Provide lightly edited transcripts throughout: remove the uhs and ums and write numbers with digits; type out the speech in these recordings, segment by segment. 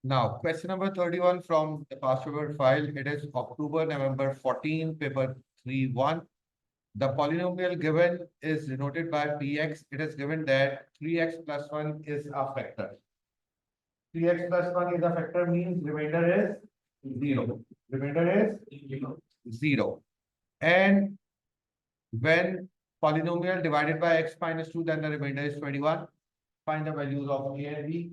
Now, question number 31 from the past paper file. It is October, November 14, paper 3-1. The polynomial given is denoted by Px. It is given that 3x plus 1 is a factor. 3x plus 1 is a factor means remainder is 0. Remainder is 0. And when polynomial divided by x minus 2, then the remainder is 21. Find the values of a and b.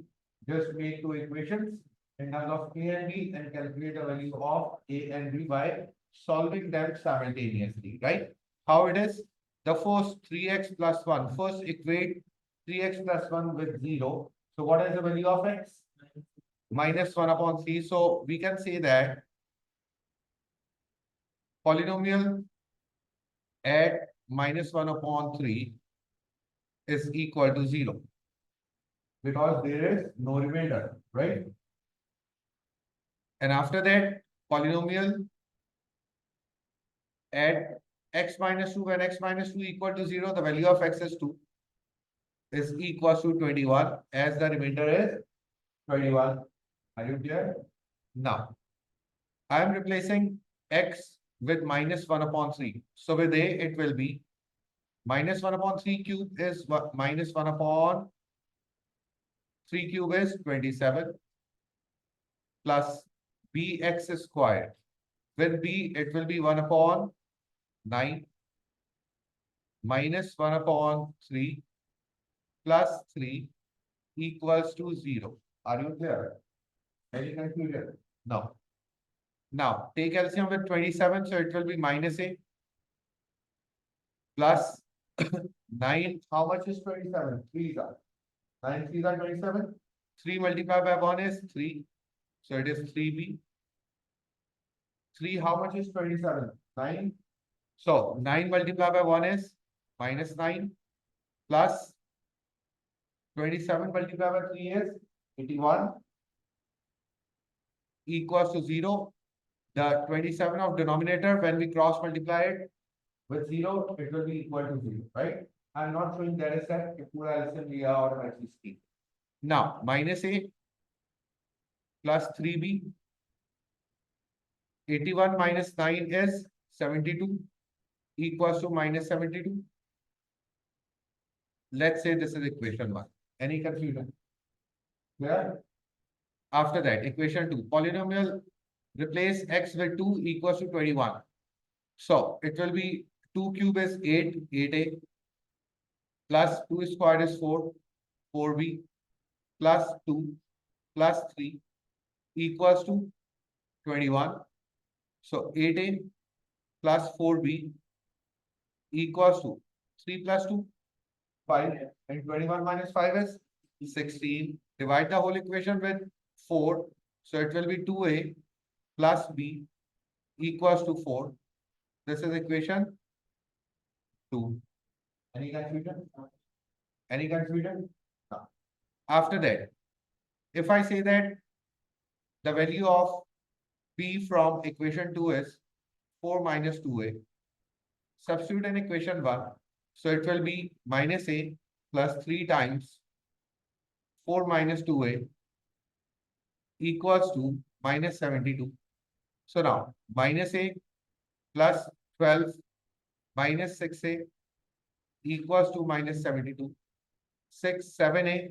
Just make two equations in terms of a and b and calculate the value of a and b by solving them simultaneously, right? How it is? The first 3x plus 1. First equate 3x plus 1 with 0. So what is the value of x? Minus 1 upon 3. So we can say that polynomial at minus 1 upon 3 is equal to 0. Because there is no remainder, right? And after that, polynomial at x minus 2, when x minus 2 equal to 0, the value of x is 2 is equals to 21 as the remainder is 21. Are you clear? Now, I am replacing x with minus 1 upon 3. So with a, it will be minus 1 upon 3 cube is minus 1 upon 3 cube is 27 plus bx squared. With b, it will be 1 upon 9 minus 1 upon 3 plus 3 equals to 0. Are you clear? Any confusion? No. Now, take LCM with 27, so it will be minus a plus 9. How much is 27? 3 are. 9 3s are 27. 3 multiplied by 1 is 3. So it is 3b. 3, how much is 27? 9. So 9 multiplied by 1 is minus 9 plus 27 multiplied by 3 is 81 equals to 0. The 27 of denominator, when we cross multiply it with 0, it will be equal to 0, right? I'm not showing that is set. If you are automatically speak. Now, minus a plus 3b. 81 minus 9 is 72 equals to minus 72. Let's say this is equation 1. Any confusion? Clear? After that, equation 2. Polynomial, replace x with 2 equals to 21. So it will be 2 cube is 8, 8a plus 2 squared is 4, 4b plus 2 plus 3 equals to 21. So 8a plus 4b equals to 3 plus 2, 5, and 21 minus 5 is 16. Divide the whole equation with 4. So it will be 2a plus b equals to 4. This is equation 2. Any confusion? Any confusion? No. After that, if I say that the value of b from equation 2 is 4 minus 2a, substitute in equation 1. So it will be minus a plus 3 times 4 minus 2a equals to minus 72. So now minus a plus 12 minus 6a equals to minus 72. 7a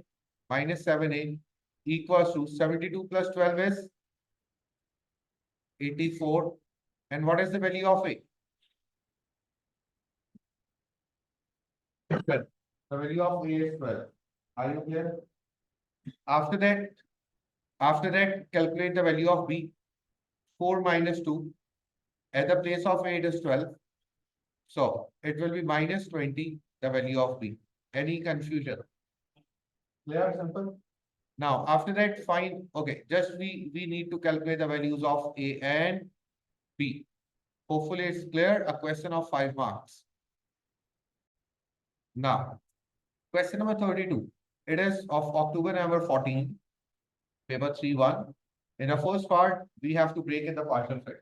minus 7a equals to 72 plus 12 is 84. And what is the value of a? The value of a is 12. Are you clear? After that, calculate the value of b. 4 minus 2. At the place of a, it is 12. So it will be minus 20, the value of b. Any confusion? Clear, simple? Now, after that, find, okay, just we need to calculate the values of a and b. Hopefully it's clear, a question of 5 marks. Now, question number 32. It is of October number 14, paper 3-1. In the first part, we have to break in the partial fraction.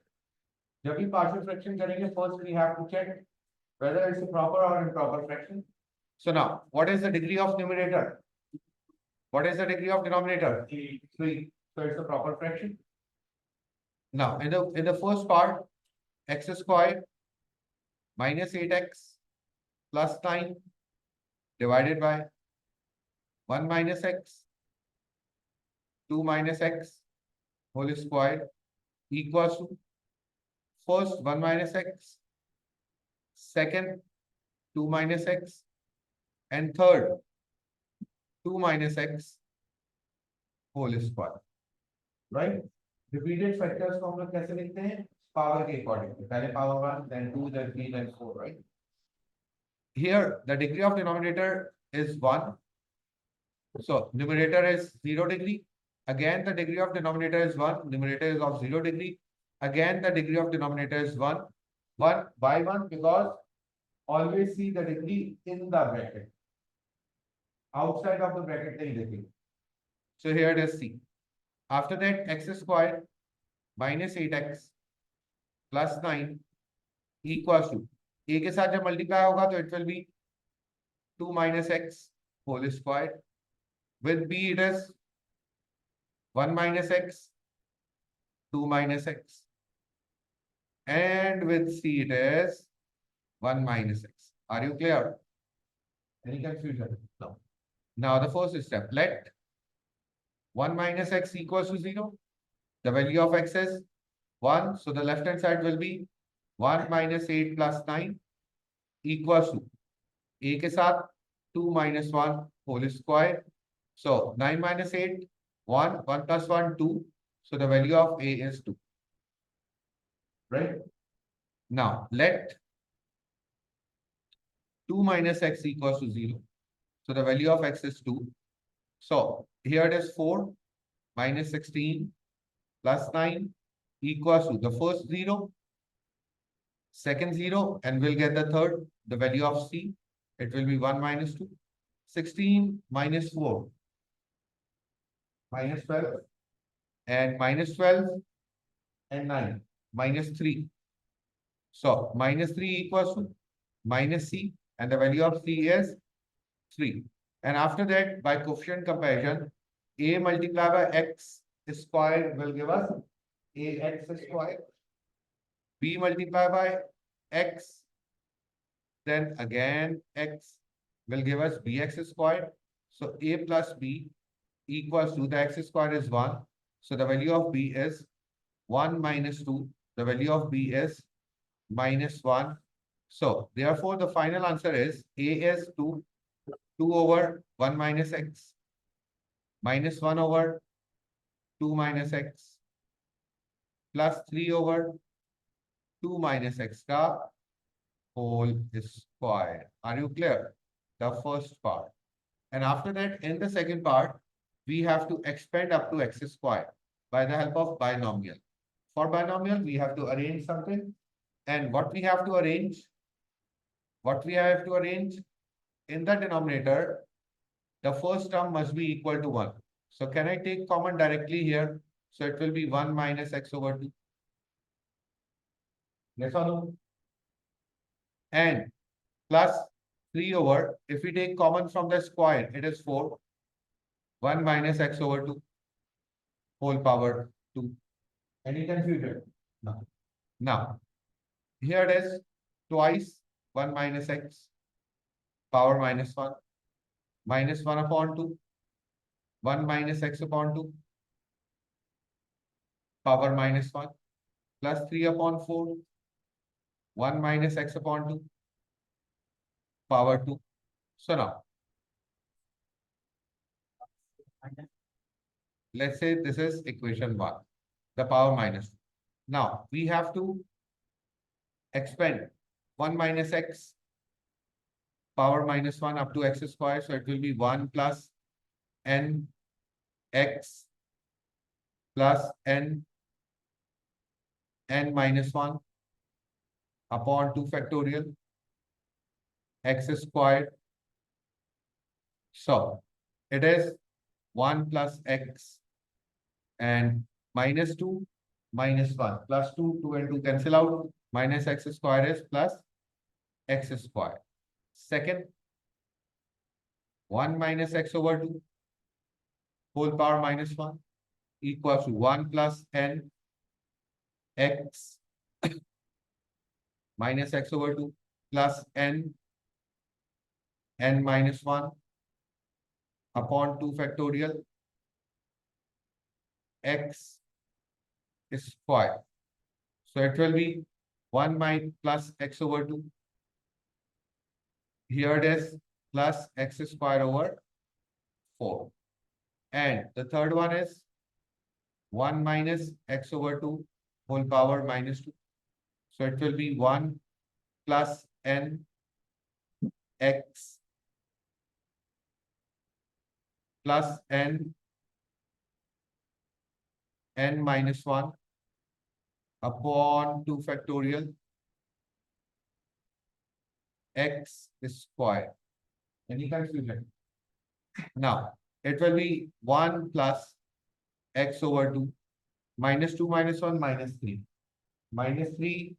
जब भी partial fraction करेंगे, first we have to check whether it's a proper or improper fraction. So now, what is the degree of numerator? What is the degree of denominator? 3. So it's a proper fraction. Now, in the first part, x squared minus 8x plus 9 divided by 1 minus x, 2 minus x whole squared equals to first 1 minus x, second 2 minus x, and third 2 minus x whole square. Right? Repeated factors को हम लोग कैसे लिखते हैं? Power के according. पहले power 1, then 2, then 3, then 4, right? Here, the degree of denominator is 1. So, numerator is 0 degree. Again, the degree of denominator is 1. Numerator is of 0 degree. Again, the degree of denominator is 1. 1 by 1 because always see the degree in the bracket. Outside of the bracket, nahi degree. So, here it is C. After that, x squared minus 8x plus 9 equals to a के साथ जब multiply होगा तो it will be 2 minus x whole squared. With b it is 1 minus x, 2 minus x. And with c it is 1 minus x. Are you clear? Any confusion? No. Now the first step. Let 1 minus x equals to 0. The value of x is 1. So the left hand side will be 1 minus 8 plus 9 equals to a के साथ 2 minus 1 whole square. So 9 minus 8, 1, 1 plus 1, 2. So the value of a is 2. Right? Now let 2 minus x equals to 0. So the value of x is 2. So here it is 4 minus 16 plus 9 equals to the first 0, second 0, and we'll get the third, the value of c. It will be 1 minus 2. 16 minus 4 minus 12 and minus 12 and 9 minus 3. So minus 3 equals to minus c, and the value of c is 3. And after that, by coefficient comparison, a multiplied by x squared will give us ax squared. B multiplied by x, then again x will give us bx squared. So a plus b equals to the x squared is 1. So the value of b is 1 minus 2. The value of b is minus 1. So therefore the final answer is a is 2 over 1 minus x minus 1 over 2 minus x plus 3 over 2 minus x ka whole square. Are you clear? The first part. And after that, in the second part, we have to expand up to x square by the help of binomial. For binomial, we have to arrange something. And what we have to arrange? In the denominator, the first term must be equal to 1. So can I take common directly here? So it will be 1 minus x over 2. Yes or no? And plus 3 over, if we take common from the square, it is 4. 1 minus x over 2 whole power 2. Any confusion? No. Now, here it is twice 1 minus x power minus 1 minus 1 upon 2, 1 minus x upon 2 power minus 1 plus 3 upon 4, 1 minus x upon 2 power 2. So now, let's say this is equation 1, the power minus 2. Now, we have to expand 1 minus x power minus 1 up to x square. So it will be 1 plus n x plus n minus 1 upon 2 factorial x squared. So it is 1 plus x and minus 2 minus 1 plus 2, 2 and 2 cancel out. Minus x squared is plus x squared. Second, 1 minus x over 2 whole power minus 1 equals to 1 plus n x minus x over 2 plus n minus 1 upon 2 factorial x square. So it will be 1 minus plus x over 2. Here it is plus x square over 4. And the third one is 1 minus x over 2 whole power minus 2. So it will be 1 plus n x plus n minus 1 upon 2 factorial x square. Any confusion? Now, it will be 1 plus x over 2 minus 2 minus 1 minus 3. Minus 3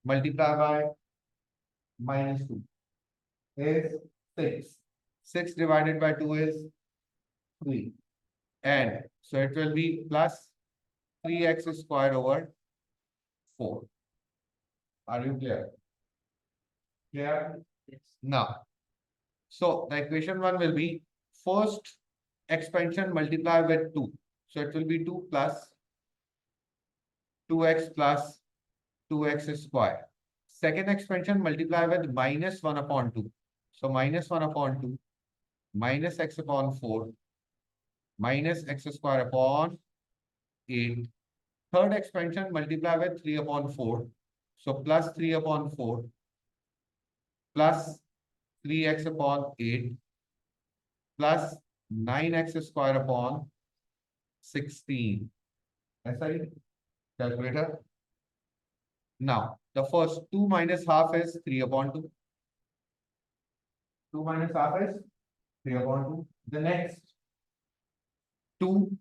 multiplied by minus 2 is 6. 6 divided by 2 is 3. And so it will be plus 3x square over 4. Are you clear? Clear? Yes. Now, so the equation 1 will be first expansion multiplied with 2. So it will be 2 plus 2x plus 2x square. Second expansion multiply with minus 1 upon 2. So minus 1 upon 2 minus x upon 4 minus x square upon 8. Third expansion multiply with 3 upon 4. So plus 3 upon 4 plus 3x upon 8 plus 9x square upon 16. SI calculator. Now, the first 2 minus half is 3 upon 2. 2 minus half is 3 upon 2. The next 2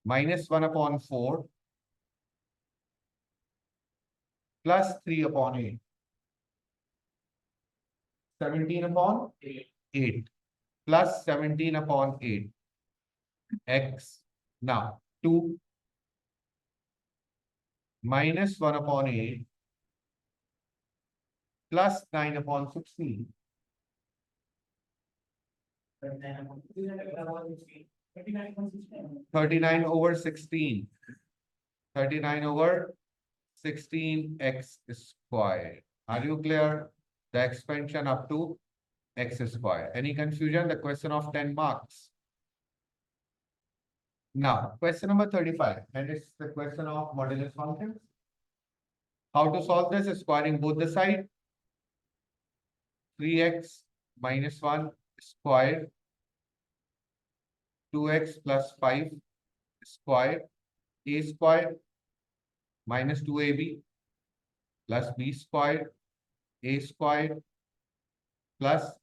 minus 1 upon 4 plus 3 upon 8. 17 upon 8 plus 17 upon 8 x. Now, 2 minus 1 upon 8 plus 9 upon 16. 39 over 16. 39 over 16x square. Are you clear? The expansion up to x square. Any confusion? The question of 10 marks. Now, question number 35, and it's the question of modulus functions. How to solve this? Squaring both the sides. 3x minus 1 square, 2x plus 5 square, a square minus 2ab plus b square, a square plus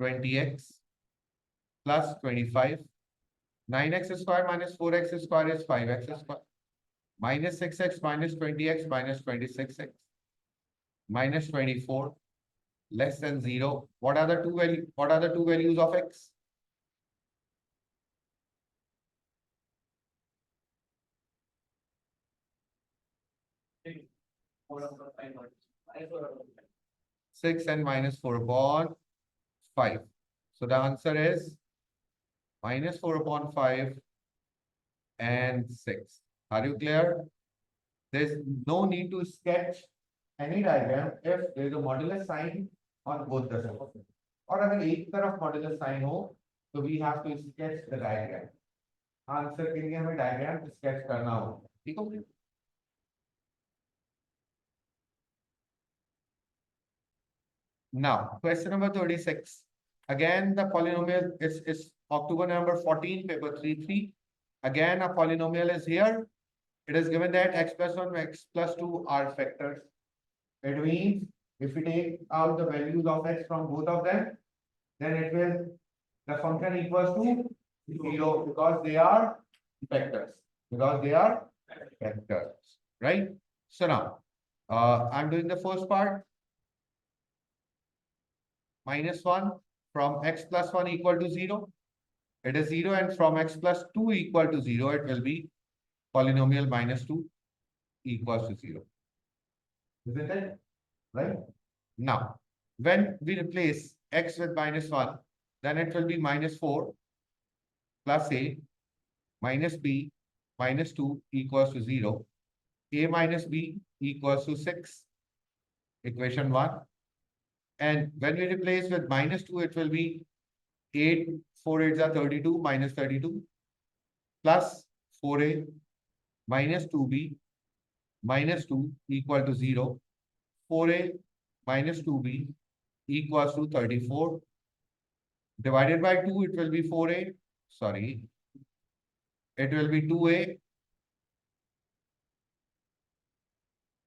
20x plus 25. 9x square minus 4x square is 5x square. Minus 6x minus 20x minus 26x minus 24 less than 0. What are the two values of x? Six and minus 4 upon 5. So the answer is minus 4 upon 5 and 6. Are you clear? There's no need to sketch any diagram if there is a modulus sign on both the sides. और अगर एक तरफ modulus sign हो तो we have to sketch the diagram. Answer के लिए हमें diagram sketch करना होगा. ठीक है? Now, question number 36. Again, the polynomial is October November 14, paper 3-3. Again, a polynomial is here. It is given that x plus 1, x plus 2 are factors. It means if we take out the values of x from both of them, then the function equals to 0 because they are vectors. Right? So now, I'm doing the first part. Minus 1 from x plus 1 equal to 0. it is 0, and from x plus 2 equal to 0, it will be polynomial minus 2 equals to 0. Isn't it? Right? Now, when we replace x with minus 1, then it will be minus 4 plus a minus b minus 2 equals to 0. A minus b equals to 6, equation 1. And when we replace with minus 2, it will be 8, 4 8s are 32, minus 32, plus 4a minus 2b minus 2 equal to 0. 4a minus 2b equals to 34. Divided by 2, it will be 4a. Sorry. It will be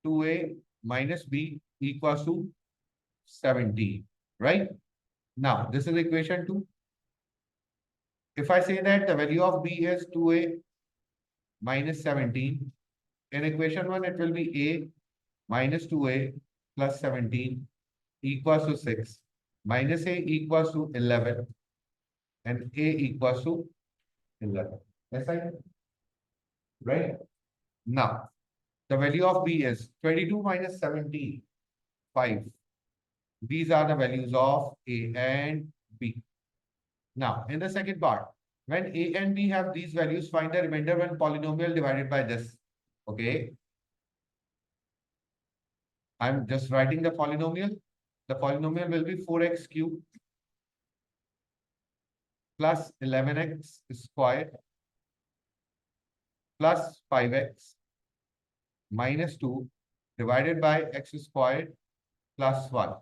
2a minus b equals to 17. Right? Now, this is equation 2. If I say that the value of b is 2a minus 17, in equation 1, it will be a minus 2a plus 17 equals to 6, minus a equals to 11, and a equals to 11. Yes, right? Now, the value of b is 22 minus 17, 5. These are the values of a and b. Now, in the second part, when a and b have these values, find the remainder when polynomial divided by this. Okay. I'm just writing the polynomial. The polynomial will be 4x cubed plus 11x squared plus 5x minus 2 divided by x squared plus 1.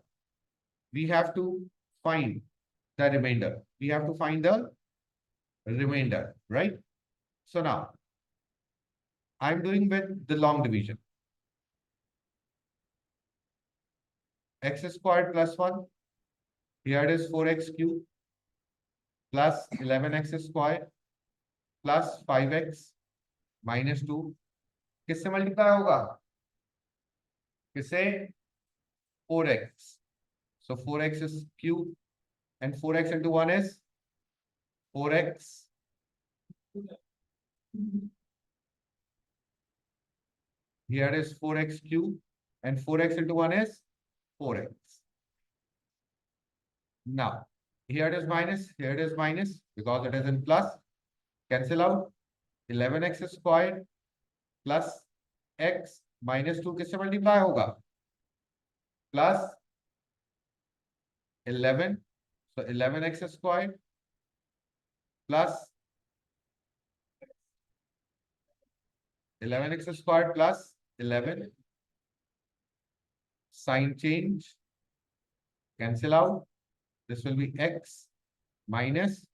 We have to find the remainder. We have to find the remainder, right? So now, I'm doing with the long division. X squared plus 1. Here it is 4x cubed plus 11x squared plus 5x minus 2. किससे multiply होगा? किससे? 4x. So 4x is cubed and 4x into 1 is 4x. Here is 4x cubed and 4x into 1 is 4x. Now, here it is minus because it is in plus. Cancel out. 11x squared plus x minus 2 किससे multiply होगा? Plus 11. So 11x squared plus 11x squared plus 11. Sign change. Cancel out. This will be x minus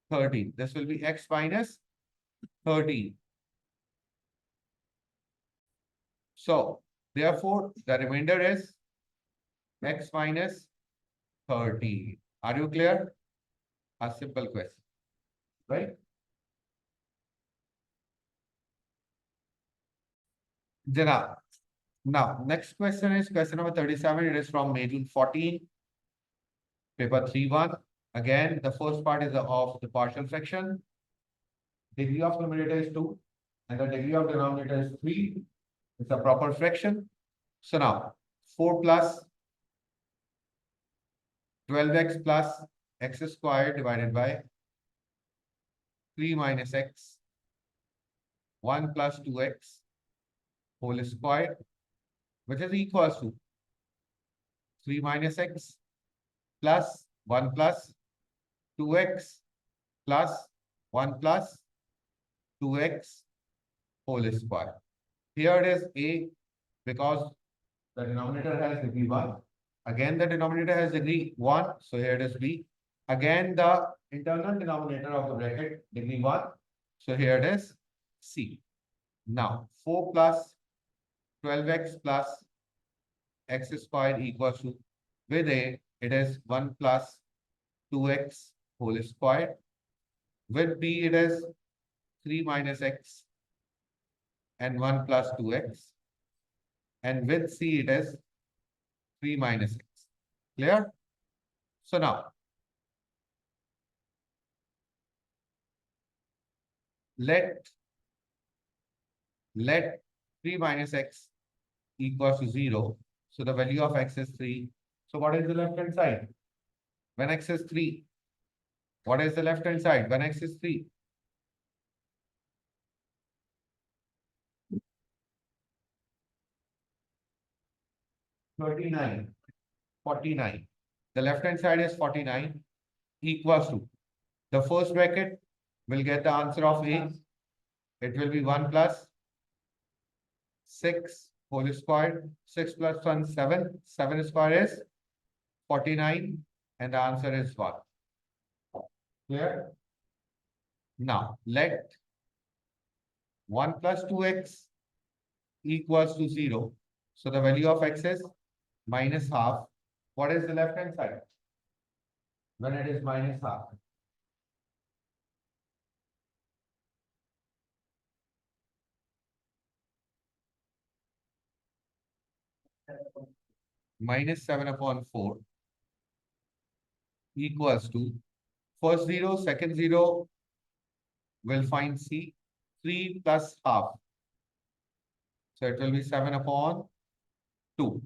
13. This will be x minus 13. So, therefore, the remainder is x minus 13. Are you clear? A simple question, right? Jana. Now, next question is question number 37. It is from May 14, paper 3-1. Again, the first part is of the partial fraction. Degree of numerator is 2 and the degree of denominator is 3. It's a proper fraction. So now, 4 plus 12x plus x squared divided by 3 minus x, 1 plus 2x whole squared, which is equals to 3 minus x plus 1 plus 2x plus 1 plus 2x whole square. Here it is a because the denominator has degree 1. Again, the denominator has degree 1. So here it is b. Again, the internal denominator of the bracket degree 1. So here it is c. Now, 4 plus 12x plus x squared equals to, with a, it is 1 plus 2x whole squared. With b, it is 3 minus x and 1 plus 2x. And with c, it is 3 minus x. Clear? So now, let 3 minus x equals to 0. So the value of x is 3. So what is the left hand side? When x is 3. What is the left hand side? When x is 3. 39. 49. The left hand side is 49 equals to. The first bracket will get the answer of A. It will be 1 plus 6 whole squared. 6 plus 1, 7. 7 square is 49 and the answer is 1. Clear? Now, let 1 plus 2x equals to 0. So the value of x is minus half. What is the left hand side? When it is minus half. Minus 7 upon 4 equals to first 0, second 0 will find C. 3 plus half. So it will be 7 upon 2.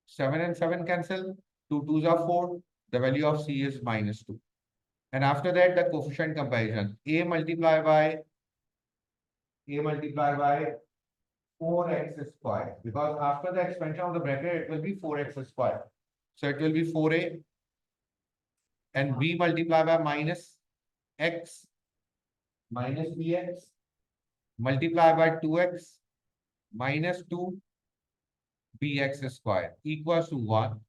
7 and 7 cancel. 2 2s are 4. The value of C is minus 2. And after that, the coefficient comparison. A multiplied by 4x squared. Because after the expansion of the bracket, it will be 4x squared. So it will be 4a. And b multiplied by minus x minus bx multiplied by 2x minus 2 bx squared equals to 1.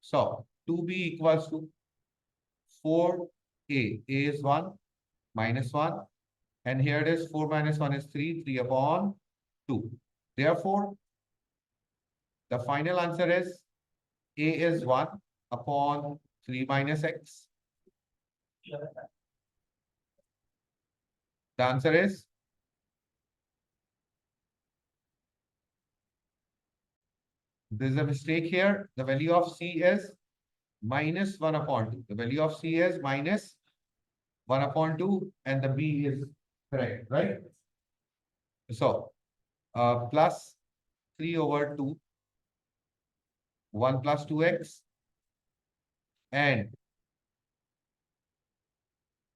So 2b equals to 4a. A is 1 minus 1. And here it is 4 minus 1 is 3. 3 upon 2. Therefore, the final answer is A is 1 upon 3 minus x. The answer is there's a mistake here. The value of C is minus 1 upon 2. The value of C is minus 1 upon 2 and the B is correct, right? So, plus 3 over 2, 1 plus 2x and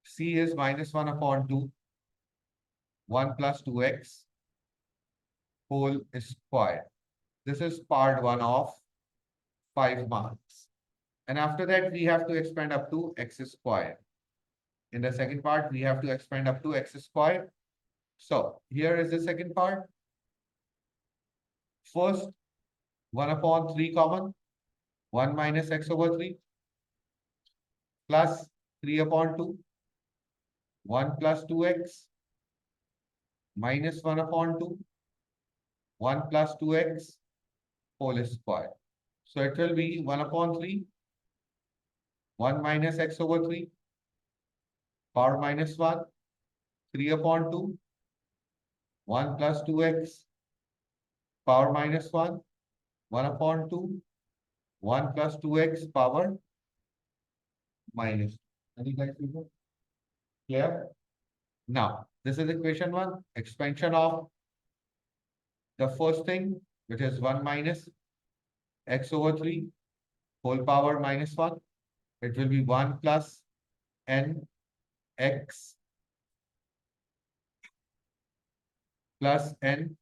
C is minus 1 upon 2, 1 plus 2x whole square. This is part 1 of 5 marks. And after that, we have to expand up to x square. In the second part, we have to expand up to x square. So here is the second part. First, 1 upon 3 common. 1 minus x over 3 plus 3 upon 2. 1 plus 2x minus 1 upon 2. 1 plus 2x whole square. So it will be 1 upon 3. 1 minus x over 3. Power minus 1. 3 upon 2. 1 plus 2x. Power minus 1. 1 upon 2. 1 plus 2x power minus 2. Any confusion? Clear? Now, this is equation 1. Expansion of the first thing, which is 1 minus x over 3 whole power minus 1. It will be 1 plus n x plus n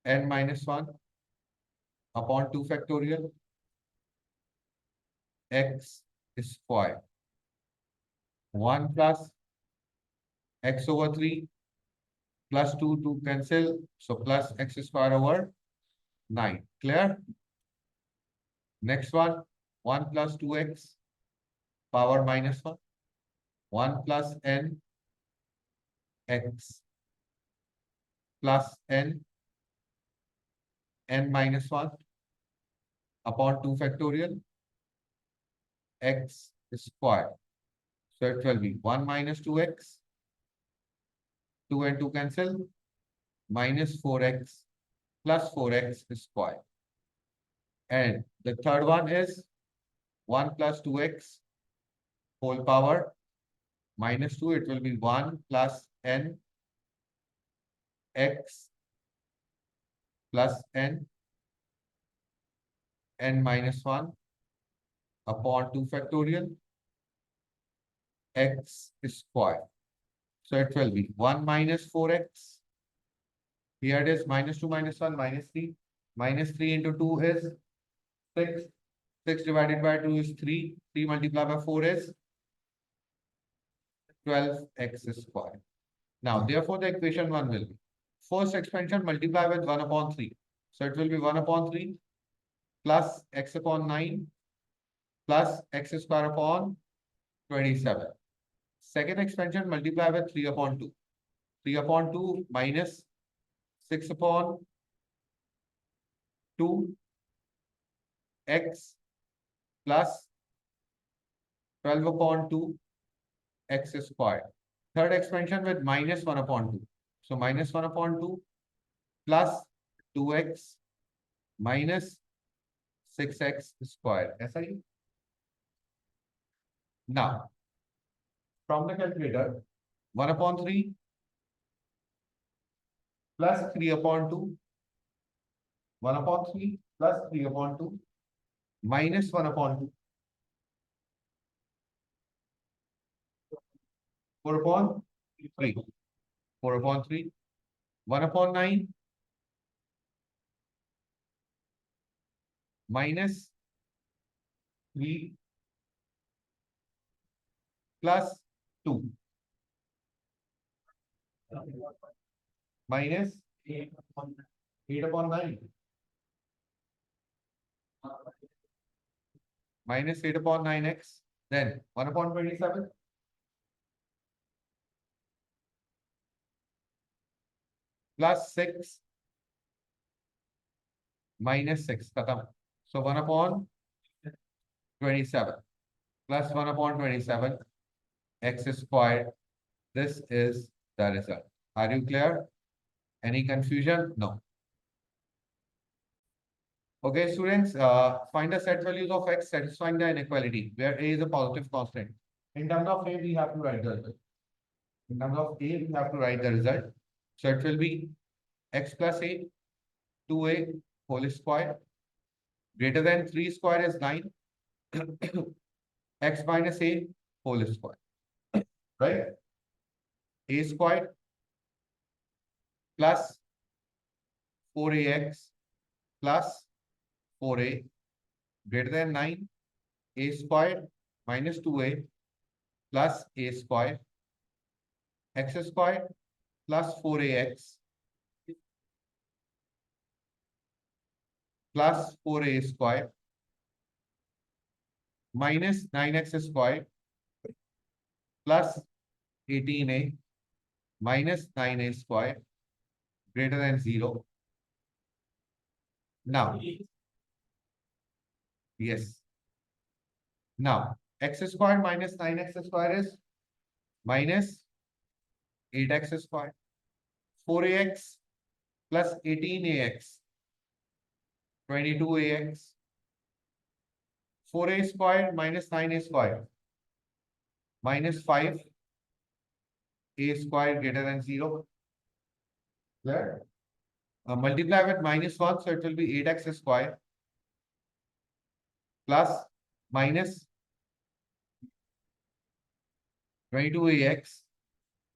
minus 1 upon 2 factorial x square. 1 plus x over 3 plus 2 to cancel. So plus x square over 9. Clear? Next one, 1 plus 2x power minus 1. 1 plus n x plus n minus 1 upon 2 factorial x square. So it will be 1 minus 2x, 2 and 2 cancel, minus 4x plus 4x square. And the third one is 1 plus 2x whole power minus 2. It will be 1 plus n x plus n minus 1 upon 2 factorial x square. So it will be 1 minus 4x. Here it is minus 2 minus 1 minus 3. Minus 3 into 2 is 6. 6 divided by 2 is 3. 3 multiplied by 4 is 12x square. Now, therefore, the equation 1 will be first expansion multiply with 1 upon 3. So it will be 1 upon 3 plus x upon 9 plus x square upon 27. Second expansion multiply with 3 upon 2. 3 upon 2 minus 6 upon 2 x plus 12 upon 2 x squared. Third expansion with minus 1 upon 2. So minus 1 upon 2 plus 2x minus 6x squared. SI. Now, from the calculator, 1 upon 3 plus 3 upon 2, 1 upon 3 plus 3 upon 2 minus 1 upon 2, 4 upon 3, 4 upon 3, 1 upon 9 minus 3 plus 2 minus 8 upon 9 minus 8 upon 9x, then 1 upon 27 plus 6 minus 6. Khatam. So 1 upon 27 plus 1 upon 27 x squared. This is the result. Are you clear? Any confusion? No. Okay, students, find the set values of x satisfying the inequality where a is a positive constant. In terms of a, we have to write the result. In terms of a, we have to write the result. So it will be x plus a, 2a whole square. Greater than 3 square is 9. X minus a whole square. Right? A squared plus 4ax plus 4a greater than 9. A squared minus 2a plus a squared. X squared plus 4ax plus 4a squared minus 9x squared plus 18a minus 9a squared greater than 0. Now, yes. Now, x squared minus 9x squared is minus 8x squared. 4ax plus 18ax, 22ax. 4a squared minus 9a squared, minus 5a squared greater than 0. Clear? Multiply with minus 1, so it will be 8x squared plus minus 22ax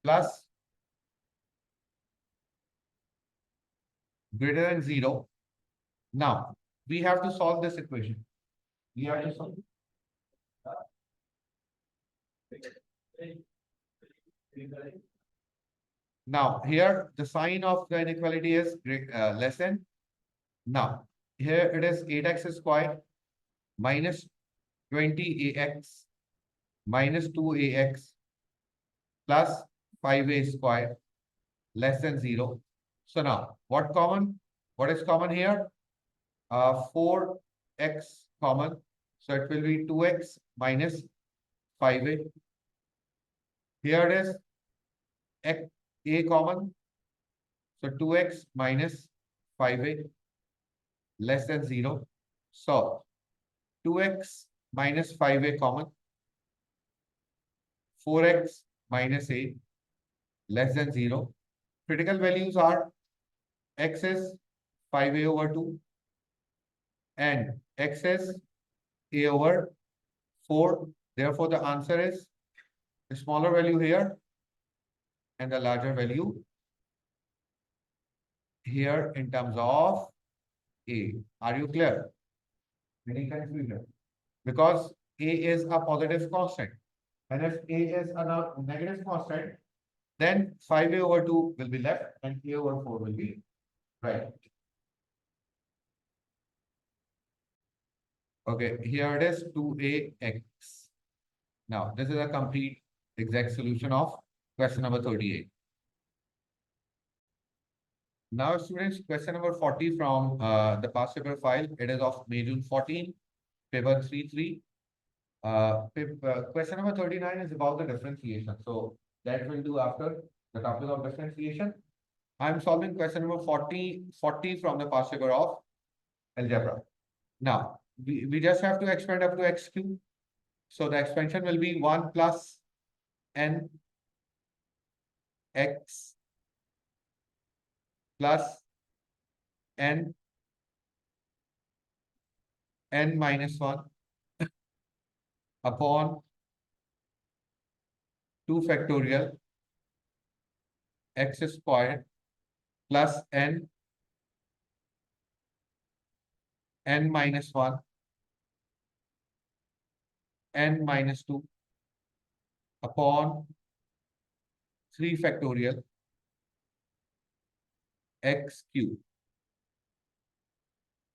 plus greater than 0. Now, we have to solve this equation. We have to solve. Now, here the sign of the inequality is less than. Now, here it is 8x squared minus 20ax minus 2ax plus 5a squared less than 0. So now, what common? What is common here? 4x common. So it will be 2x minus 5a. Here it is a common. So 2x minus 5a less than 0. So 2x minus 5a common, 4x minus a less than 0. Critical values are x is 5a over 2 and x is a over 4. Therefore, the answer is the smaller value here and the larger value here in terms of a. Are you clear? Any confusion? Because a is a positive constant. And if a is a negative constant, then 5a over 2 will be left and a over 4 will be right. Okay, here it is 2ax. Now, this is a complete exact solution of question number 38. Now, students, question number 40 from the past paper file. It is of May June 14, paper 3-3. Question number 39 is about the differentiation. So that we'll do after the topic of differentiation. I'm solving question number 40 from the past paper of algebra. Now, we just have to expand up to x cube. So the expansion will be 1 plus n x plus n minus 1 upon 2 factorial x squared plus n minus 1 n minus 2 upon 3 factorial x cube.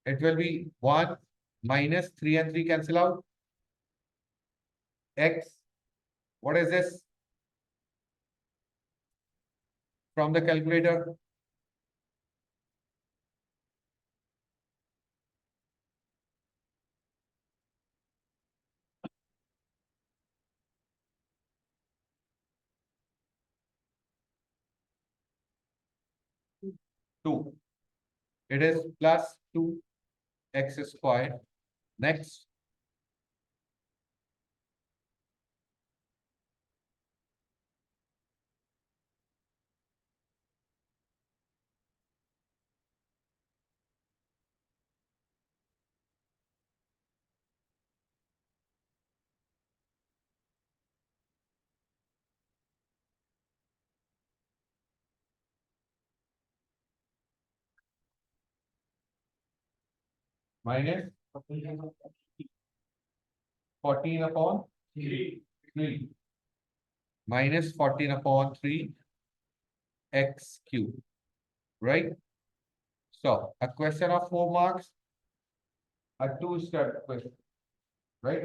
It will be 1 minus 3 and 3 cancel out. X, what is this? From the calculator. Two. It is plus 2x squared. Next. Minus 14 upon 3. Minus 14 upon 3 x cube. Right? So, a question of 4 marks, a 2-step question. Right?